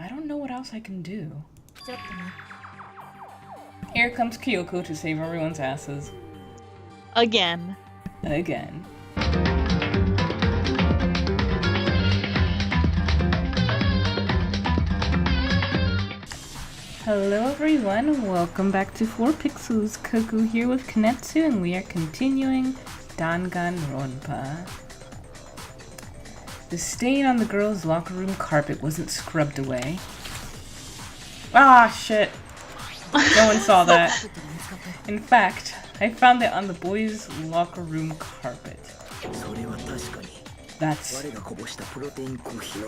I don't know what else I can do. Here comes Kyoko to save everyone's asses. Again. Again. Hello everyone, welcome back to 4pixels. Koku here with Kanetsu, and we are continuing Danganronpa. The stain on the girls' locker room carpet wasn't scrubbed away. Ah, shit! No one saw that. In fact, I found it on the boys' locker room carpet. That's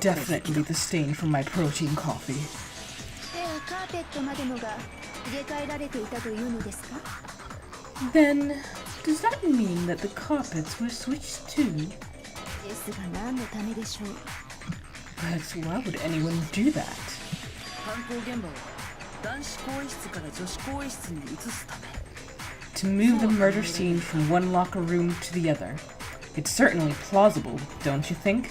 definitely the stain from my protein coffee. Then, does that mean that the carpets were switched too? But why would anyone do that? To move the murder scene from one locker room to the other. It's certainly plausible, don't you think?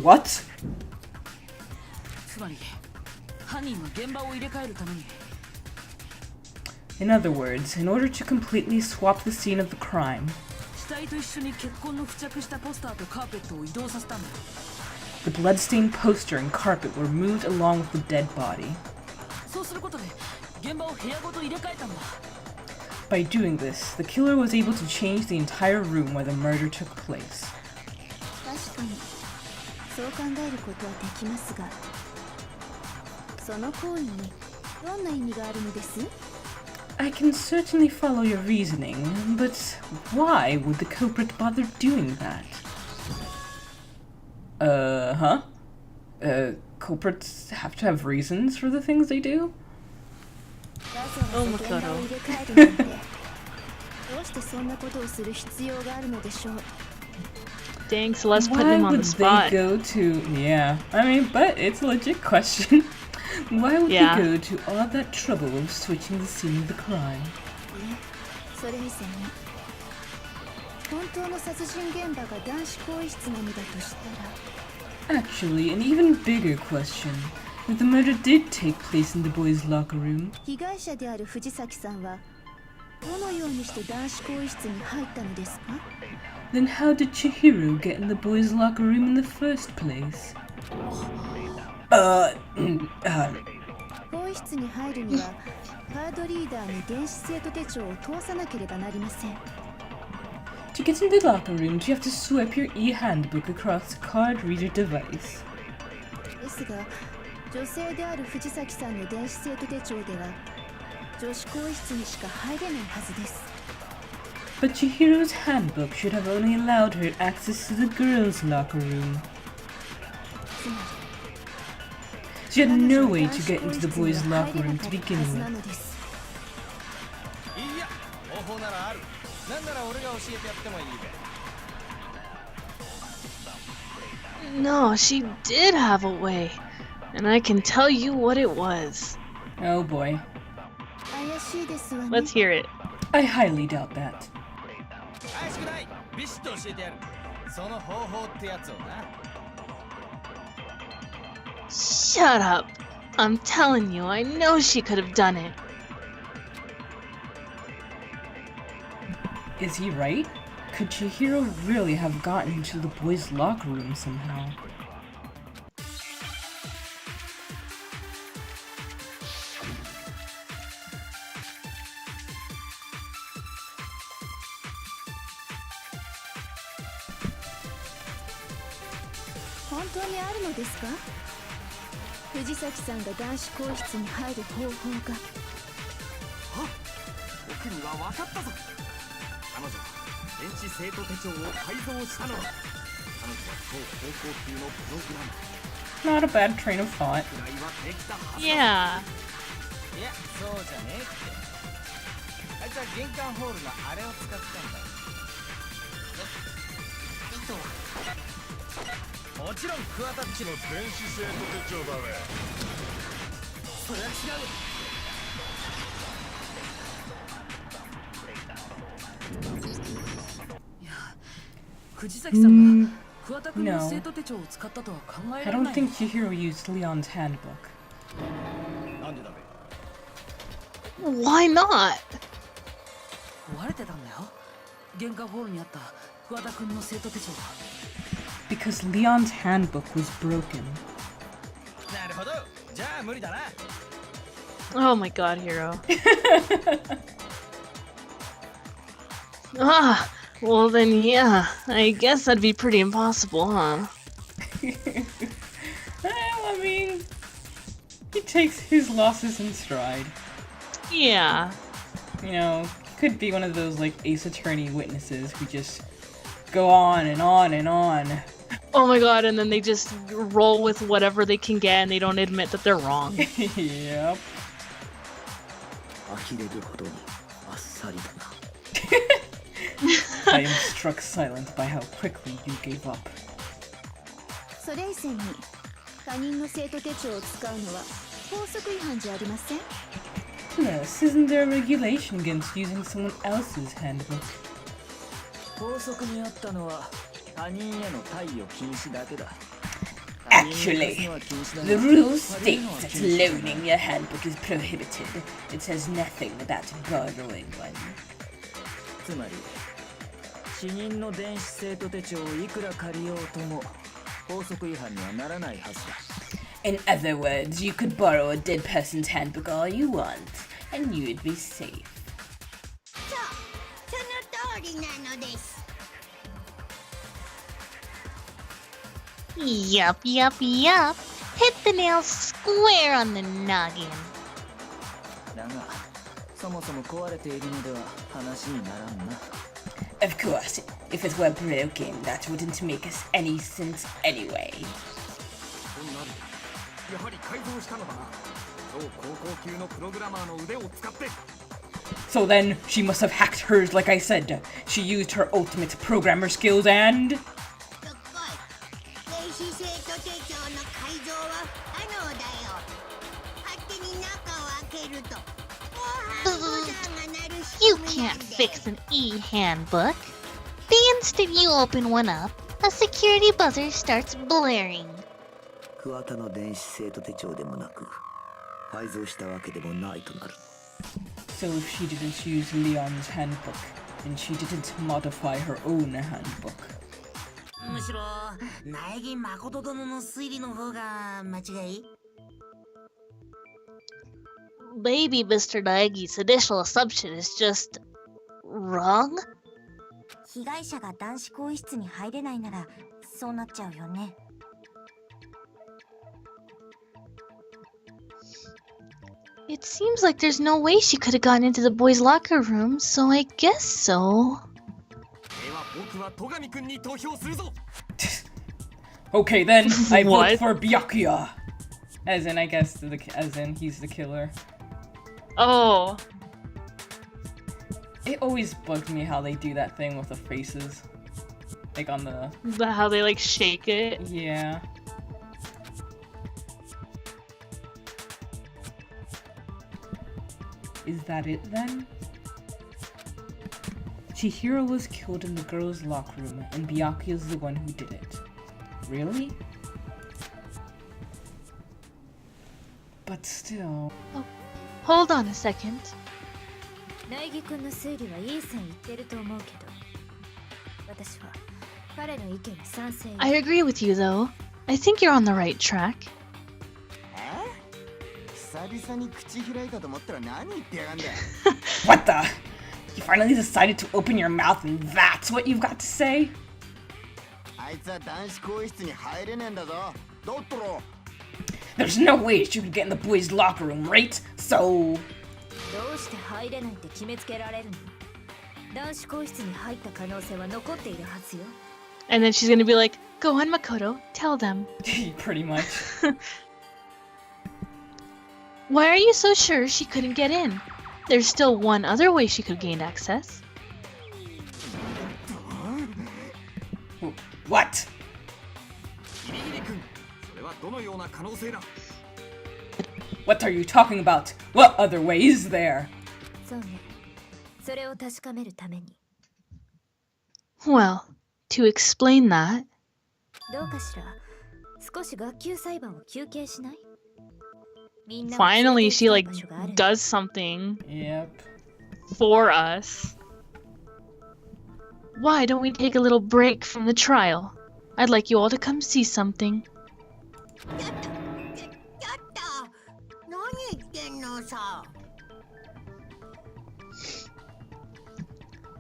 What? In other words, in order to completely swap the scene of the crime, the bloodstained poster and carpet were moved along with the dead body. By doing this, the killer was able to change the entire room where the murder took place. I can certainly follow your reasoning, but why would the culprit bother doing that? Culprits have to have reasons for the things they do? Oh, Makoto. Dang, Celeste put him on the spot. Why would they go to... Yeah, I mean, but it's a legit question. Why would they go to all that trouble of switching the scene of the crime? Actually, an even bigger question. If the murder did take place in the boys' locker room, then how did Chihiro get in the boys' locker room in the first place? To get in the locker room, you have to swipe your e-handbook across the card reader device. But Chihiro's handbook should have only allowed her access to the girls' locker room. She had no way to get into the boys' locker room to begin with. No, she did have a way. And I can tell you what it was. Oh boy. Let's hear it. I highly doubt that. Shut up. I'm telling you, I know she could have done it. Is he right? Could Chihiro really have gotten into the boys' locker room somehow? Not a bad train of thought. Yeah. No, I don't think Chihiro used Leon's handbook. Why not? Because Leon's handbook was broken. Oh my god, Hero. Ah, well then yeah, I guess that'd be pretty impossible, huh? Well, I mean, he takes his losses in stride. Yeah. You know, could be one of those like Ace Attorney witnesses who just go on and on and on. Oh my god, and then they just roll with whatever they can get and they don't admit that they're wrong. Yep. I am struck silent by how quickly you gave up. Plus, isn't there a regulation against using someone else's handbook? Actually, the rule states that loaning your handbook is prohibited. It says nothing about borrowing one. In other words, you could borrow a dead person's handbook all you want, and you'd be safe. Yup. Hit the nail square on the noggin. Of course, if it were broken, that wouldn't make us any sense anyway. So then, she must have hacked hers like I said. She used her ultimate programmer skills and... You can't fix an e-handbook. The instant you open one up, a security buzzer starts blaring. So if she didn't use Leon's handbook, then she didn't modify her own handbook. Maybe Mr. Naegi's initial assumption is just wrong? It seems like there's no way she could have gotten into the boys' locker room, so I guess so. Okay then, I vote What? for Byakuya. As in, I guess, as in, he's the killer. Oh. It always bugged me how they do that thing with the faces. Like on the... How they like shake it. Yeah. Is that it then? Chihiro was killed in the girls' locker room, and Byakuya's the one who did it. Really? But still... Oh, hold on a second. I agree with you though. I think you're on the right track. What the? You finally decided to open your mouth and that's what you've got to say? There's no way she could get in the boys' locker room, right? So... And then she's gonna be like, go on, Makoto, tell them. Pretty much. Why are you so sure she couldn't get in? There's still one other way she could gain access. What? What are you talking about? What other way is there? Well, to explain that, Finally, she like does something Yep. for us. Why don't we take a little break from the trial? I'd like you all to come see something.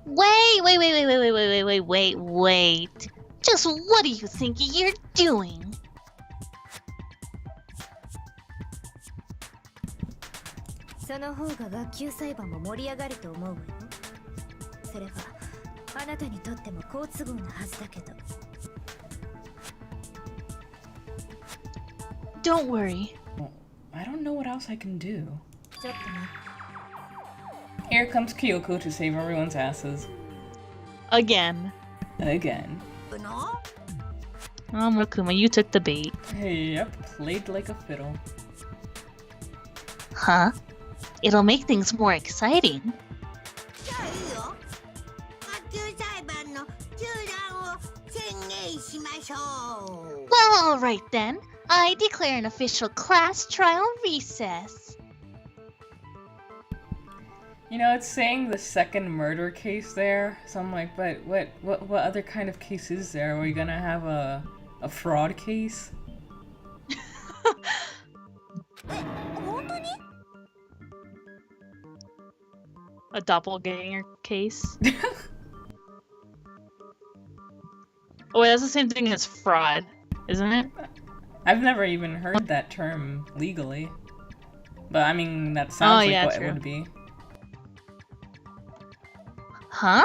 Wait. Just what do you think you're doing? その方が学級裁判も盛り上がると思うわよ。それはあなたにとっても好都合なはずだけど。Don't worry. Well, I don't know what else I can do. ちょっと待って。 Here comes Kyoko to save everyone's asses. Again. Again. Oh, Mokuma, you took the bait. Yep, played like a fiddle. Huh? It'll make things more exciting. Well, alright then. I declare an official class trial recess. You know, it's saying the second murder case there, so I'm like, but what other kind of case is there? Are we gonna have a fraud case? A doppelganger case. Oh, wait, that's the same thing as fraud, isn't it? I've never even heard that term legally. But I mean, that sounds like what true. it would be. Huh?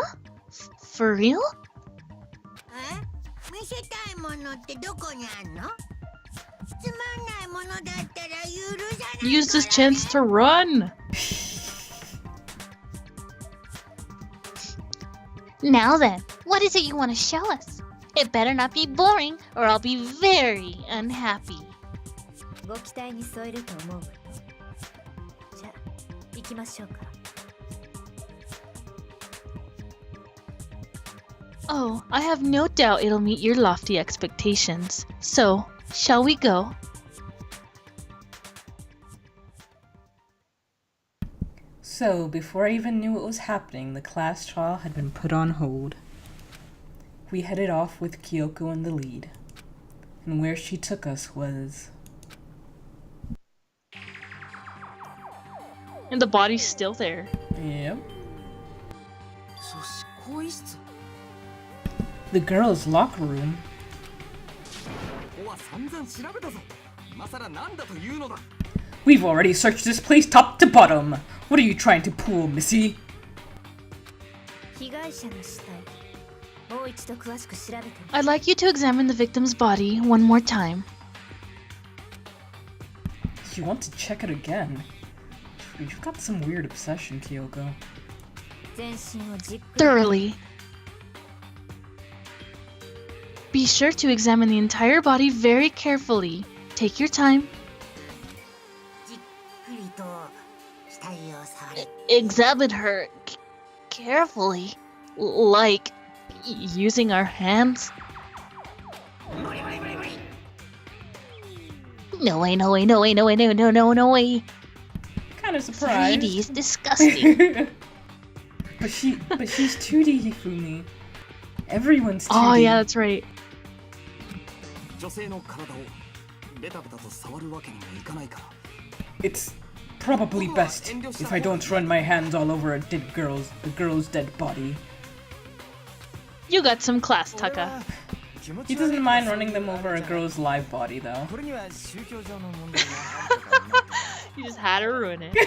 For real? Use this chance to run! Now then, what is it you want to show us? It better not be boring, or I'll be very unhappy. ご期待に添えると思うわよ。じゃあ、行きましょうか。 Oh, I have no doubt it'll meet your lofty expectations. So, shall we go? So, before I even knew what was happening, the class trial had been put on hold. We headed off with Kyoko in the lead. And where she took us was... And the body's still there. Yep. The girls' locker room. We've already searched this place top to bottom. What are you trying to pull, Missy? 被害者の死体、もう一度詳しく調べてみ I'd like you to examine the victim's body one more time. You want to check it again? You've got some weird obsession, Kyoko. 全身をじっくり Thoroughly. Be sure to examine the entire body very carefully. Take your time. じっくりと死体を触る。 Examine her carefully. Like using our hands. No way. Kind of surprised. 3D is disgusting. but she's 2D, Hifumi. Everyone's 2D. Oh, yeah, that's right. It's probably best if I don't run my hands all over the girl's dead body. You got some class, Taka. He doesn't mind running them over a girl's live body, though. You just had to ruin it.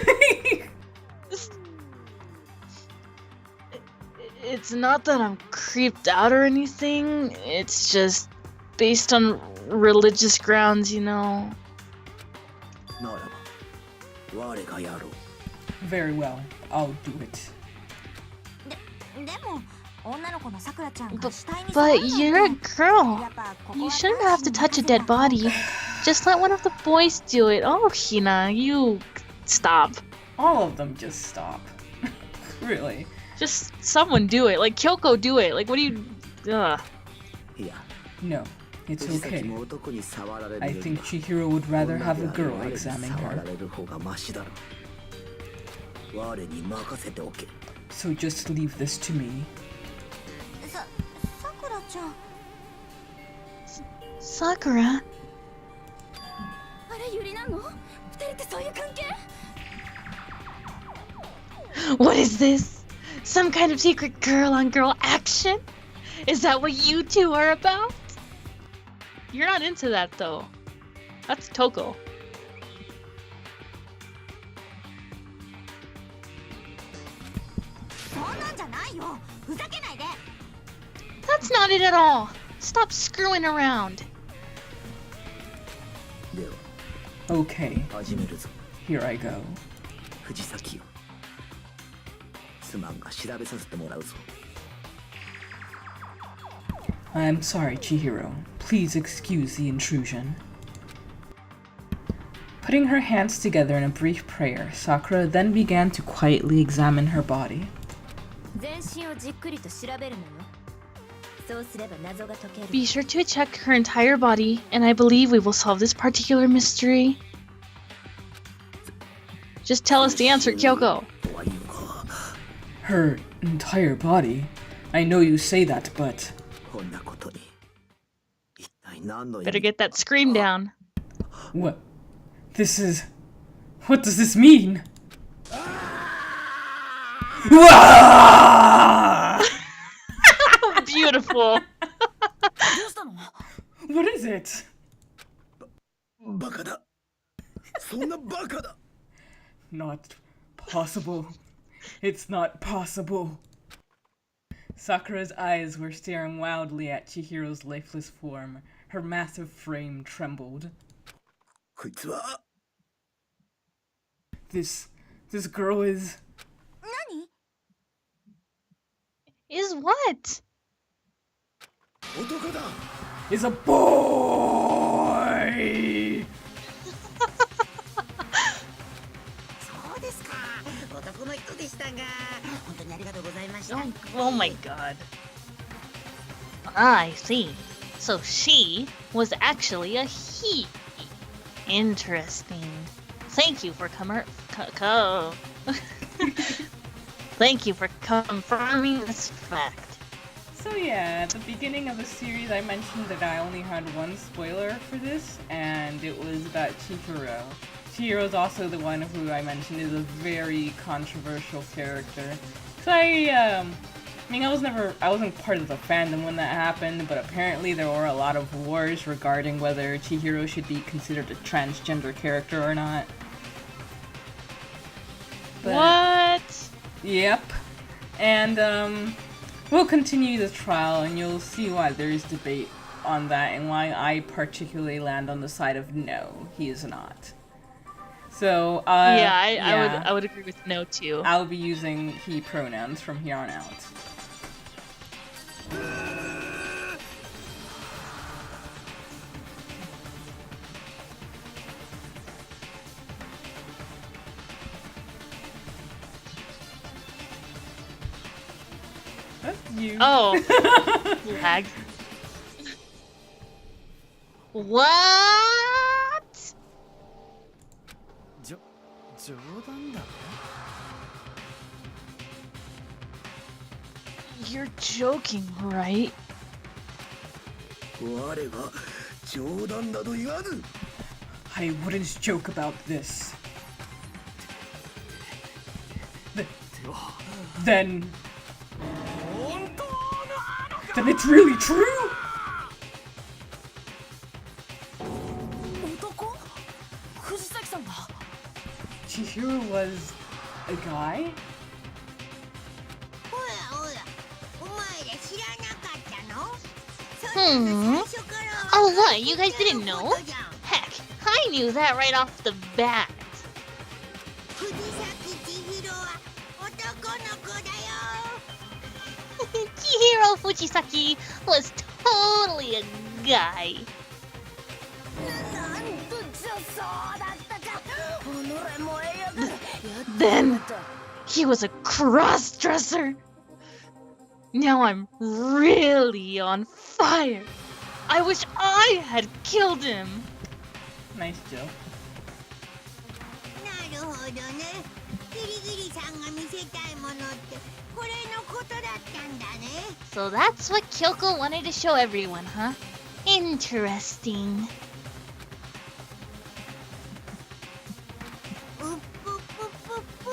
It's not that I'm creeped out or anything. It's just based on religious grounds, you know. Very well, I'll do it. でも女の子のさくらちゃんが死体に But 触る you're a の girl. やっぱここ You は shouldn't have to touch a dead body. Just let one of the boys do it. Oh, Hina, you stop. All of them just stop. Really. Just someone do it. Like Kyoko, do it. Like, what do you? Ugh. No, It's okay. I think Chihiro would rather have a girl examine her. So just leave this to me. Sakura? あれユリなの？二人ってそういう関係？ What is this? Some kind of secret girl-on-girl action? Is that what you two are about? You're not into that though. That's Toko. That's not it at all. Stop screwing around. Okay, here I go. I'm sorry, Chihiro. Please excuse the intrusion. Putting her hands together in a brief prayer, Sakura then began to quietly examine her body. 全身をじっくりと調べるのよ。そうすれば謎が解ける。 Be sure to check her entire body, and I believe we will solve this particular mystery. Just tell us the answer, Kyoko. Her entire body? I know you say that, but... Better get that scream down. What? This is... What does this mean? Beautiful. What is it? Not possible. It's not possible. Sakura's eyes were staring wildly at Chihiro's lifeless form. Her massive frame trembled. This girl is... Is what? is a boy! Oh my god. I see. So she was actually a he. Interesting. Thank you for Thank you for confirming this fact. So yeah, at the beginning of the series I mentioned that I only had one spoiler for this, and it was about Chihiro. Chihiro's also the one who I mentioned is a very controversial character. So I wasn't part of the fandom when that happened, but apparently there were a lot of wars regarding whether Chihiro should be considered a transgender character or not. But, what? Yep. And we'll continue the trial and you'll see why there is debate on that and why I particularly land on the side of no, he is not. So, I would agree with no too. I'll be using he pronouns from here on out. That's you. Oh. Lag. What? You're joking, right? I wouldn't joke about this. Then it's really true? Chihiro was a guy? Oh, what? You guys didn't know? Heck, I knew that right off the bat. Chihiro Fujisaki was totally a guy. Then he was a cross-dresser. Now I'm really on fire. I wish I had killed him! Nice joke. なるほどね。ギリギリさんが見せたいものってこれのことだったんだね。 So that's what Kyoko wanted to show everyone, huh? Interesting. うっぷっぷっぷっぷ。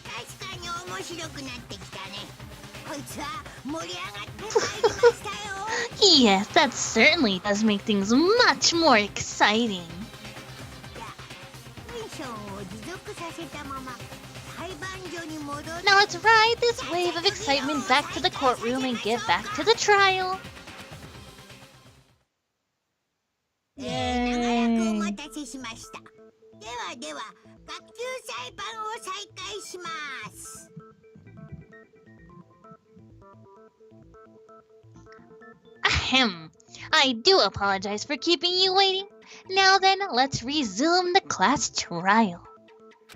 確かに面白くなってきたね。こいつは盛り上がってまいりましたよ。 Yes, that certainly does make things much more exciting. 文章を持続させたまま裁判所に戻って。 Now let's ride this wave of excitement back to the courtroom and get back to the trial. 長らくお待たせしました。ではでは、学級裁判を再開します。 Ahem. I do apologize for keeping you waiting. Now then, let's resume the class trial.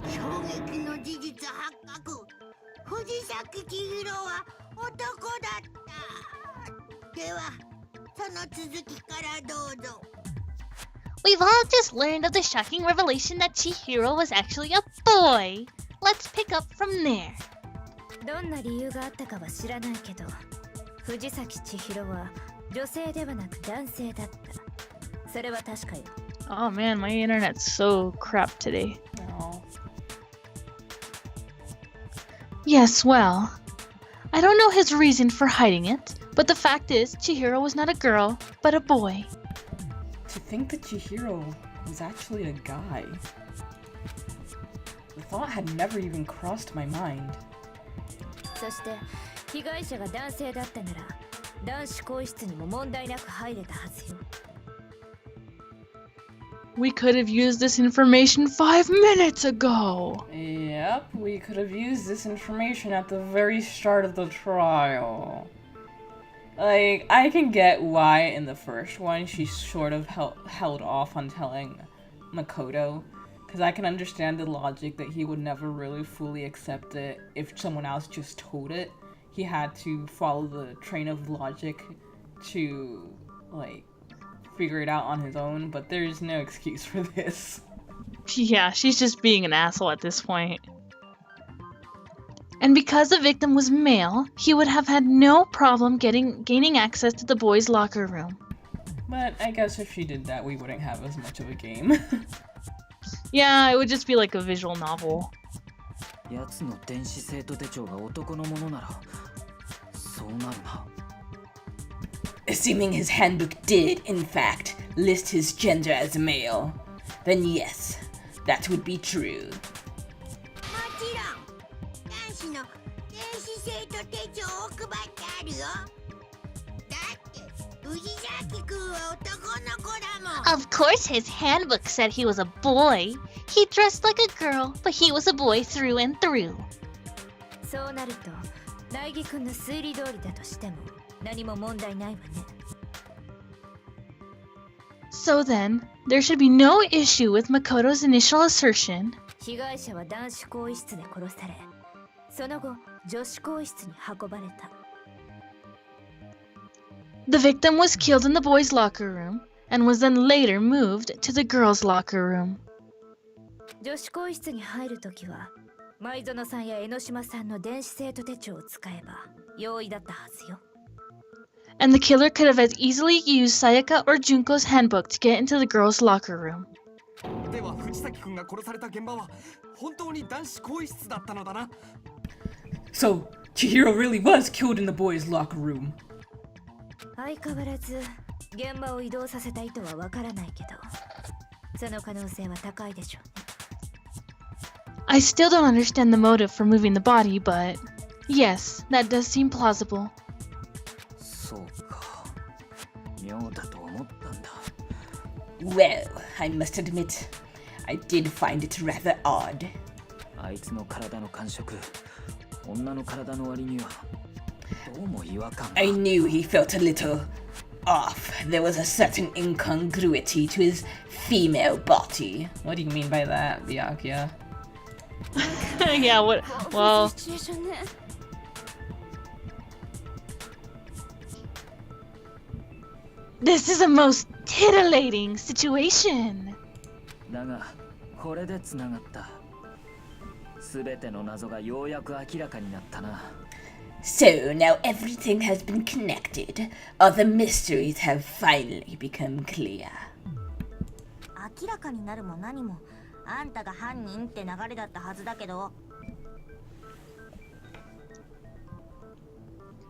衝撃の事実発覚。藤崎千尋は男だった。では、その続きからどうぞ。 We've all just learned of the shocking revelation that Chihiro was actually a boy. Let's pick up from there. どんな理由があったかは知らないけど、藤崎千尋は女性ではなく男性だった。それは確かよ。 Oh man, my internet's so crap today. No. Yes, well, I don't know his reason for hiding it, but the fact is, Chihiro was not a girl, but a boy. To think that Chihiro was actually a guy. The thought had never even crossed my mind. そして被害者が男性だったなら男子更衣室にも問題なく入れたはずよ。 We could have used this information 5 minutes ago. Yep, we could have used this information at the very start of the trial. Like, I can get why in the first one she sort of held off on telling Makoto, because I can understand the logic that he would never really fully accept it if someone else just told it. He had to follow the train of logic to, like, figure it out on his own, but there's no excuse for this. Yeah, she's just being an asshole at this point. And because the victim was male, he would have had no problem gaining access to the boys' locker room. But I guess if she did that, we wouldn't have as much of a game. Yeah, it would just be like a visual novel. やつの電子生徒手帳が男のものならそうなるな。 Assuming his handbook did, in fact, list his gender as a male, then yes, that would be true. もちろん、男子の電子生徒手帳を配ってあるよ。だって藤崎くんは男の子だもん。 Of course, his handbook said he was a boy. He dressed like a girl, but he was a boy through and through. そうなると苗木君の推理通りだとしても何も問題ないわね。 So then, there should be no issue with Makoto's initial assertion. 被害者は男子更衣室で殺され、その後女子更衣室に運ばれた。 The victim was killed in the boys' locker room and was then later moved to the girls' locker room. 女子更衣室に入るときは舞園さんや江ノ島さんの電子生徒手帳を使えば容易だったはずよ。 And the killer could have as easily used Sayaka or Junko's handbook to get into the girls' locker room. では藤崎君が殺された現場は本当に男子更衣室だったのだな。 So, Chihiro really was killed in the boys' locker room. 相変わらず現場を移動させた意図はわからないけど、その可能性は高いでしょうね。 I still don't understand the motive for moving the body, but yes, that does seem plausible. そうか。妙だと思ったんだ。 Well, I must admit, I did find it rather odd. あいつの体の感触、女の体の割にはどうも違和感が。 I knew he felt a little off. There was a certain incongruity to his female body. What do you mean by that, Byakuya? Yeah, what? Well, シチュエーションね。This is a most titillating situation. だがこれで繋がった。すべての謎がようやく明らかになったな。 So now everything has been connected. All the mysteries have finally become clear. 明らかになるも何もあんたが犯人って流れだったはずだけど。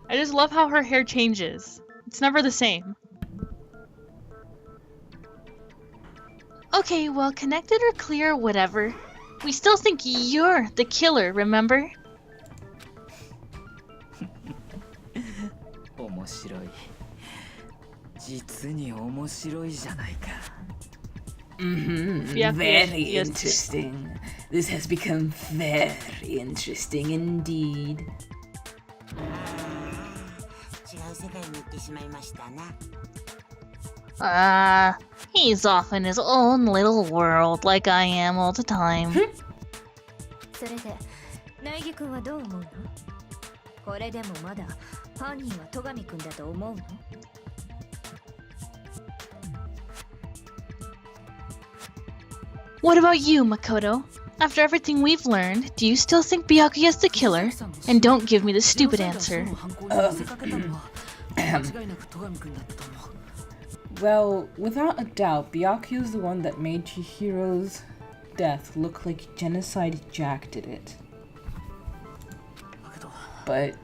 I just love how her hair changes. It's never the same. Okay, well, connected or clear, whatever. We still think you're the killer, remember? 面白い。実に面白いじゃないか。Yeah, Very yes. interesting. This has become very interesting indeed. 違う世界に行ってしまいましたな。He's off in his own little world like I am all the time. それで苗木君はどう思うの？これでもまだ犯人は戸上君だと思うの？ What about you, Makoto? After everything we've learned, do you still think Byakuya's the killer? And don't give me the stupid answer. Well, without a doubt, Byakuya's the one that made Chihiro's death look like Genocide Jack did it. But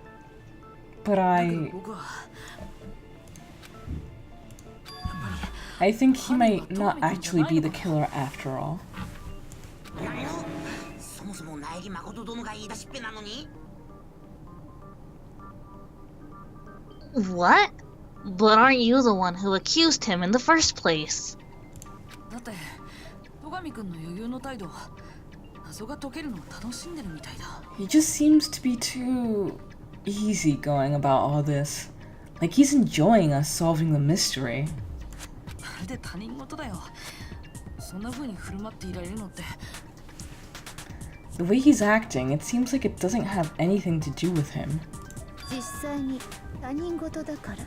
I think he might not actually be the killer after all. そもそも苗木誠殿が言い出しっぺなのに。 What? But aren't you the one who accused him in the first place? だって戸上君の余裕の態度は謎が解けるのを楽しんでるみたいだ。 He just seems to be too easygoing about all this. Like he's enjoying us solving the mystery. まるで他人事だよ。そんな風に振る舞っていられるのって。 The way he's acting, it seems like it doesn't have anything to do with him. 実際に他人事だから。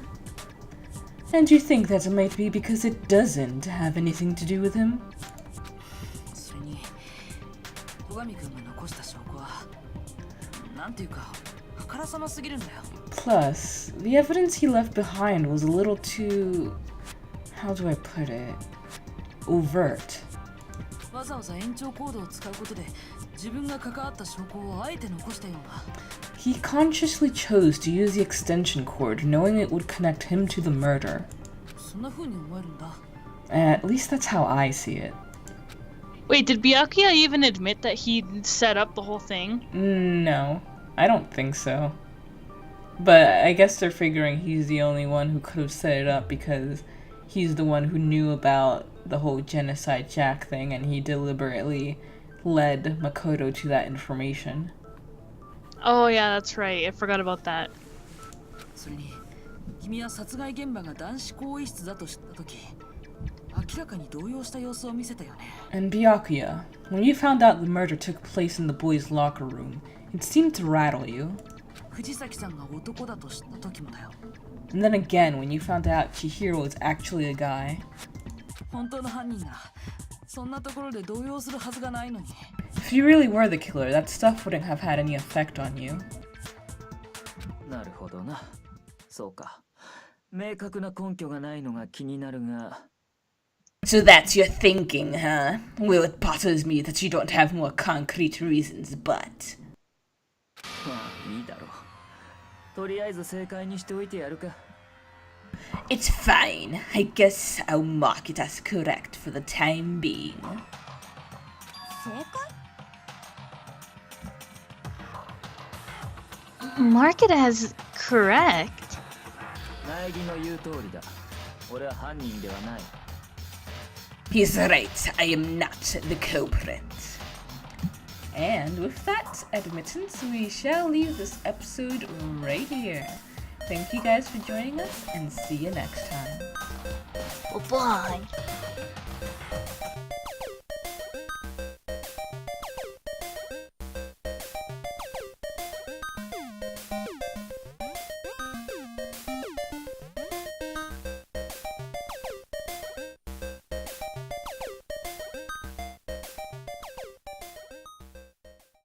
And you think that it might be because it doesn't have anything to do with him? それに戸上君が残した証拠はなんていうかあからさますぎるんだよ。 Plus, the evidence he left behind was a little too... how do I put it? Overt. わざわざ延長コードを使うことで自分が関わった証拠をあえて残したような。 He consciously chose to use the extension cord, knowing it would connect him to the murder. そんな風に思えるんだ。 At least that's how I see it. Wait, did Byakuya even admit that he set up the whole thing? No, I don't think so. But I guess they're figuring he's the only one who could have set it up because he's the one who knew about the whole Genocide Jack thing and he deliberately led Makoto to that information. Oh yeah, that's right. I forgot about that. それに君は殺害現場が男子更衣室だと知った時明らかに動揺した様子を見せたよね。 And Byakuya, when you found out the murder took place in the boys' locker room, it seemed to rattle you. 藤崎さんが男だと知った時もだよ。 And then again, when you found out Chihiro is actually a guy. 本当の犯人がそんなところで動揺するはずがないのに。 If you really were the killer, that stuff wouldn't have had any effect on you. なるほどな。そうか。明確な根拠がないのが気になるが。 So that's your thinking, huh? Well, it bothers me that you don't have more concrete reasons, but... まあいいだろう。とりあえず正解にしておいてやるか。 It's fine. I guess I'll mark it as correct for the time being. 正解？ Mark it as correct. 苗木の言う通りだ。俺は犯人ではない。 He's right. I am not the culprit. And with that admittance, we shall leave this episode right here. Thank you guys for joining us, and see you next time. Bye-bye.